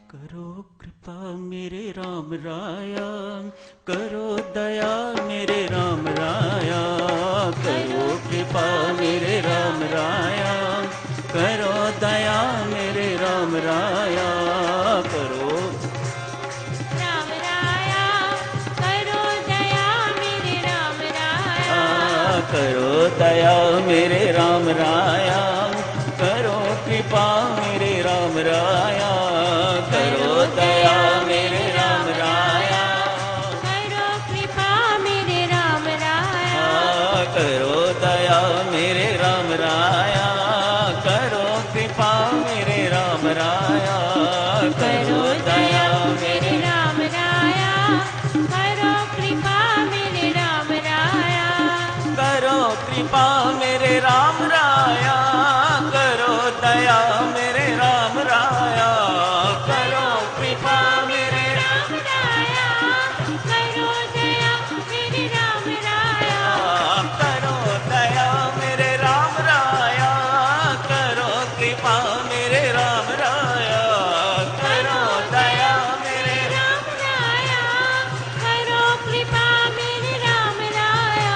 करो कृपा मेरे राम राया, करो दया मेरे राम राया, करो कृपा मेरे राम राया, करो दया मेरे राम राया, करो राम राया, करो दया मेरे राम राया, करो दया मेरे राम राया, करो कृपा मेरे राम राया, करो दया मेरे राम राया, करो कृपा मेरे राम राया, करो दया मेरे राम राया, करो कृपा मेरे राम राया, करो दया मेरे राम राया, करो कृपा मेरे राम राया, करो कृपा मेरे राम राया, करो दया मेरे राम राया, करो कृपा मेरे राम राया, करो दया मेरे राम राया, करो दया मेरे राम राया, करो कृपा मेरे राम राया, करो दया मेरे राम राया, करो कृपा मेरे राम राया,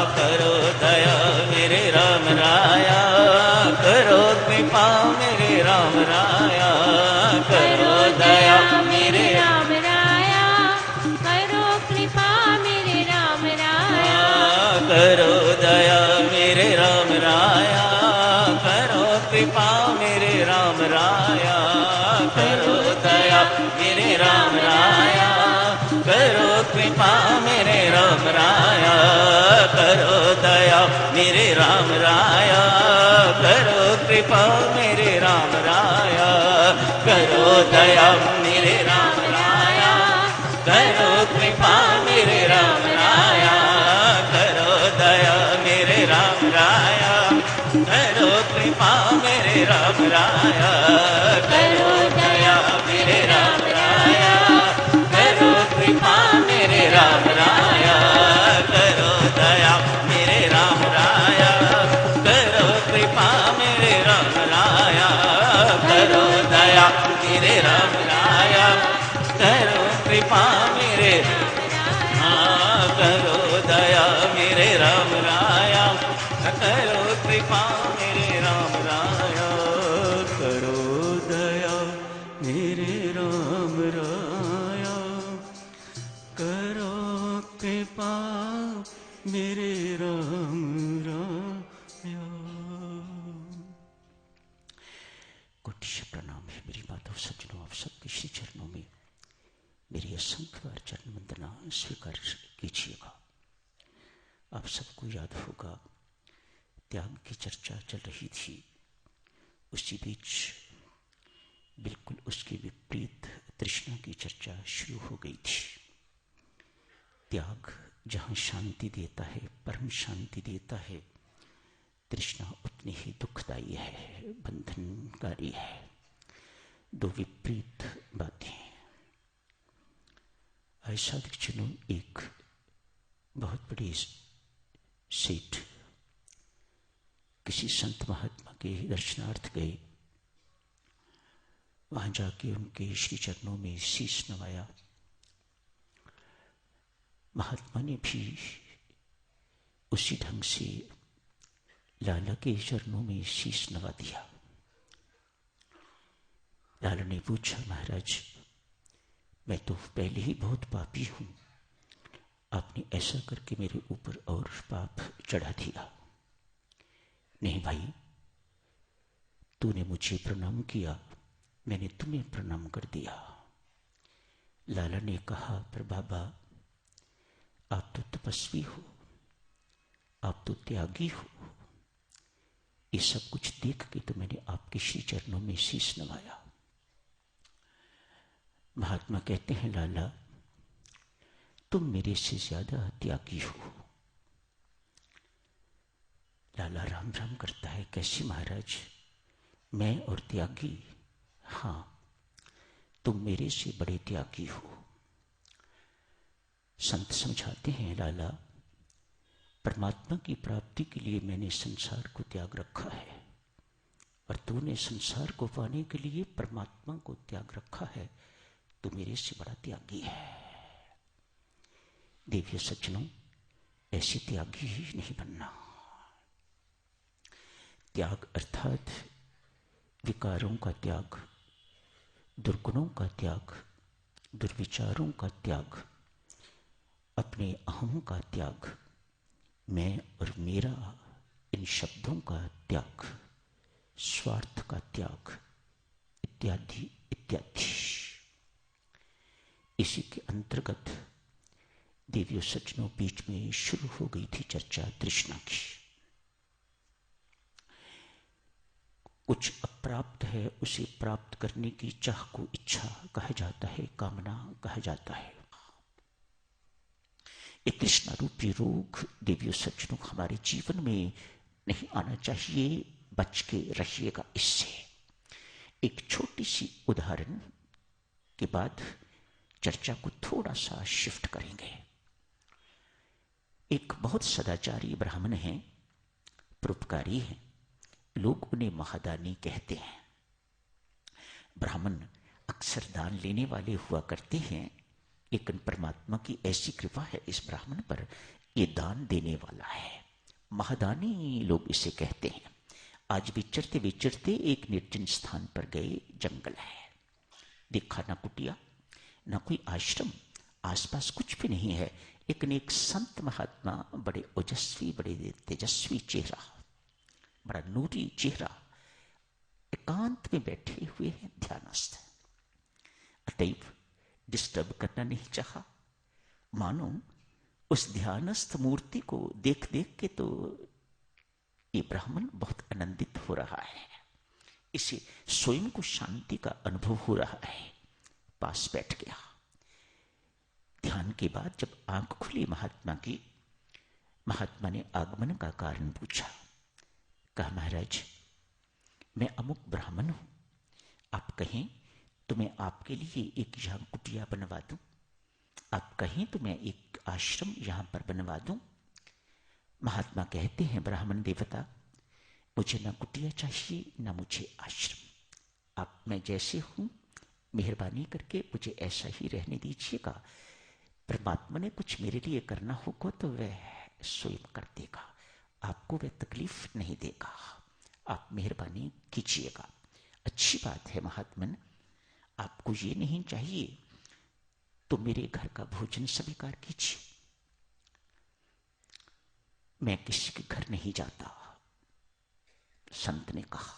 करो दया मेरे राम राया, करो कृपा मेरे राम राया, करो दया मेरे राम राया, करो कृपा मेरे राम राया, करो दया मेरे राम राया, करो कृपा मेरे राम राया, करो दया मेरे राम राया, करो कृपा मेरे राम राया, करो दया मेरे राम राया, करो कृपा मेरे राम राया, करो दया मेरे राम राया, करो कृपा मेरे राम राया, करो दया मेरे राम राया, करो कृपा मेरे राम राया, करो दया मेरे राम राया, करो कृपा मेरे राम राया, करो दया मेरे राम राया, करो कृपा मेरे राम राया, करो दया मेरे राम राया, करो कृपा मेरे करो दया मेरे राम राया, करो कृपा मेरे राम राया, करो दया मेरे राम राया, करो कृपा मेरे राम राया। कोटि प्रणाम है मेरी माता सज्जनों, आप सबके श्री चरणों में मेरी असंख्य बार चरण वंदना स्वीकार कीजिएगा। आप सबको याद होगा त्याग की चर्चा चल रही थी, उसी बीच बिल्कुल उसके विपरीत तृष्णा की चर्चा शुरू हो गई थी। त्याग जहाँ शांति देता है, परम शांति देता है, तृष्णा उतनी ही दुखदायी है, बंधनकारी है। दो विपरीत बातें। ऐसा दीक्षिणों एक बहुत बड़ी सेठ किसी संत महात्मा के दर्शनार्थ गए, वहां जाके उनके श्री चरणों में शीश नवाया। महात्मा ने भी उसी ढंग से लाला के चरणों में शीश नवा दिया। लाला ने पूछा, महाराज मैं तो पहले ही बहुत पापी हूं, आपने ऐसा करके मेरे ऊपर और पाप चढ़ा दिया। नहीं भाई, तूने मुझे प्रणाम किया, मैंने तुम्हें प्रणाम कर दिया। लाला ने कहा, पर बाबा आप तो तपस्वी हो, आप तो त्यागी हो, ये सब कुछ देख के तो मैंने आपके श्री चरणों में शीश नवाया। महात्मा कहते हैं, लाला तुम मेरे से ज्यादा त्यागी हो। लाला राम राम करता है, कैसी महाराज, मैं और त्यागी? हाँ, तुम मेरे से बड़े त्यागी हो। संत समझाते हैं, लाला परमात्मा की प्राप्ति के लिए मैंने संसार को त्याग रखा है, और तूने संसार को पाने के लिए परमात्मा को त्याग रखा है, तू मेरे से बड़ा त्यागी है। देवियों सज्जनों, ऐसे त्यागी ही नहीं बनना। त्याग अर्थात विकारों का त्याग, दुर्गुणों का त्याग, दुर्विचारों का त्याग, अपने अहम का त्याग, मैं और मेरा इन शब्दों का त्याग, स्वार्थ का त्याग, इत्यादि इत्यादि। इसी के अंतर्गत देवियों सज्जनों बीच में शुरू हो गई थी चर्चा तृष्णा की। कुछ अप्राप्त है, उसे प्राप्त करने की चाह को इच्छा कहा जाता है, कामना कहा जाता है। ये तृष्णा रूपी रोग देवियों सज्जनों हमारे जीवन में नहीं आना चाहिए, बच के रहिएगा इससे। एक छोटी सी उदाहरण के बाद चर्चा को थोड़ा सा शिफ्ट करेंगे। एक बहुत सदाचारी ब्राह्मण हैं, परोपकारी हैं, लोग उन्हें महादानी कहते हैं। ब्राह्मण अक्सर दान लेने वाले हुआ करते हैं, लेकिन परमात्मा की ऐसी कृपा है इस ब्राह्मण पर, ये दान देने वाला है। महादानी लोग इसे कहते हैं। आज विचरते विचरते एक निर्जन स्थान पर गए, जंगल है, देखा ना कुटिया ना कोई आश्रम, आसपास कुछ भी नहीं है, लेकिन एक संत महात्मा, बड़े ओजस्वी, बड़े तेजस्वी चेहरा, बड़ा नूरी चेहरा, एकांत में बैठे हुए हैं, ध्यानस्थ। अतएव डिस्टर्ब करना नहीं चाहा। मानो उस ध्यानस्थ मूर्ति को देख देख के तो ये ब्राह्मण बहुत आनंदित हो रहा है, इसे स्वयं को शांति का अनुभव हो रहा है। पास बैठ गया। ध्यान के बाद जब आंख खुली महात्मा की, महात्मा ने आगमन का कारण पूछा। कहा, महाराज मैं अमुक ब्राह्मण हूं, आप कहें तो मैं आपके लिए एक यहां कुटिया बनवा दूं, आप कहें तो मैं एक आश्रम यहां पर बनवा दूं। महात्मा कहते हैं, ब्राह्मण देवता, मुझे ना कुटिया चाहिए ना मुझे आश्रम, आप मैं जैसे हूं मेहरबानी करके मुझे ऐसा ही रहने दीजिएगा। परमात्मा ने कुछ मेरे लिए करना होगा तो वह स्वयं कर देगा, आपको वह तकलीफ नहीं देगा, आप मेहरबानी कीजिएगा। अच्छी बात है महात्मन, आपको ये नहीं चाहिए तो मेरे घर का भोजन स्वीकार कीजिए, मैं किसी के घर नहीं जाता। संत ने कहा,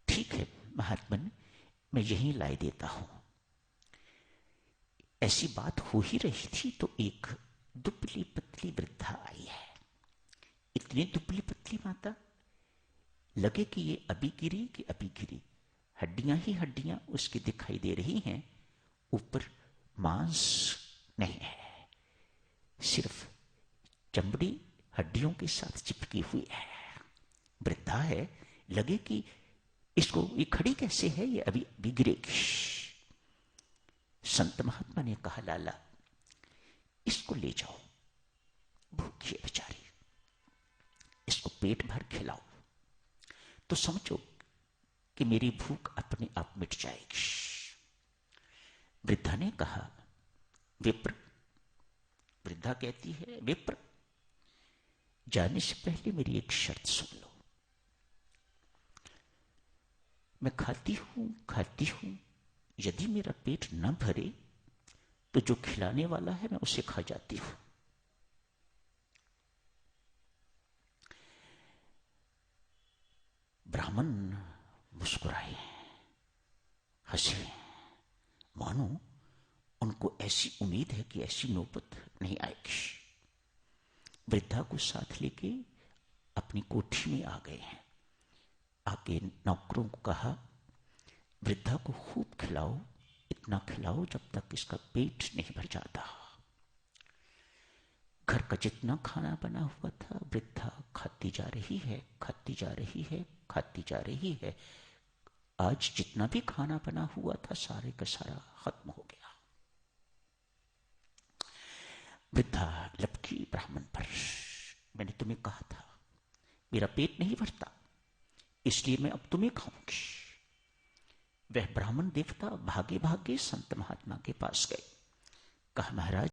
ठीक है महात्मन, मैं यहीं लाई देता हूं। ऐसी बात हो ही रही थी तो एक दुबली पतली वृद्धा आई है। इतनी दुबली पतली माता, लगे कि ये अभी गिरी कि अभी गिरी, हड्डियां ही हड्डियां उसकी दिखाई दे रही हैं, ऊपर मांस नहीं है, सिर्फ चमड़ी हड्डियों के साथ चिपकी हुई है। वृद्धा है, लगे कि इसको ये खड़ी कैसे है, ये अभी अभी गिरेगी। संत महात्मा ने कहा, लाला इसको ले जाओ, भूखी है बेचारी, इसको पेट भर खिलाओ तो समझो कि मेरी भूख अपने आप मिट जाएगी। वृद्धा ने कहा, विप्र, वृद्धा कहती है, विप्र जाने से पहले मेरी एक शर्त सुन लो। मैं खाती हूं, यदि मेरा पेट न भरे तो जो खिलाने वाला है मैं उसे खा जाती हूं। ब्राह्मण मुस्कुराए, हंसे, मानो उनको ऐसी उम्मीद है कि ऐसी नौबत नहीं आएगी। वृद्धा को साथ लेके अपनी कोठी में आ गए हैं। आके नौकरों को कहा, वृद्धा को खूब खिलाओ, इतना खिलाओ जब तक इसका पेट नहीं भर जाता। घर का जितना खाना बना हुआ था वृद्धा खाती जा रही है, खाती जा रही है, खाती जा रही है। आज जितना भी खाना बना हुआ था सारे का सारा खत्म हो गया। वृद्धा लपकी ब्राह्मण पर, मैंने तुम्हें कहा था मेरा पेट नहीं भरता, इसलिए मैं अब तुम्हें खाऊंगी। वह ब्राह्मण देवता भागे भागे संत महात्मा के पास गए। कहा, महाराज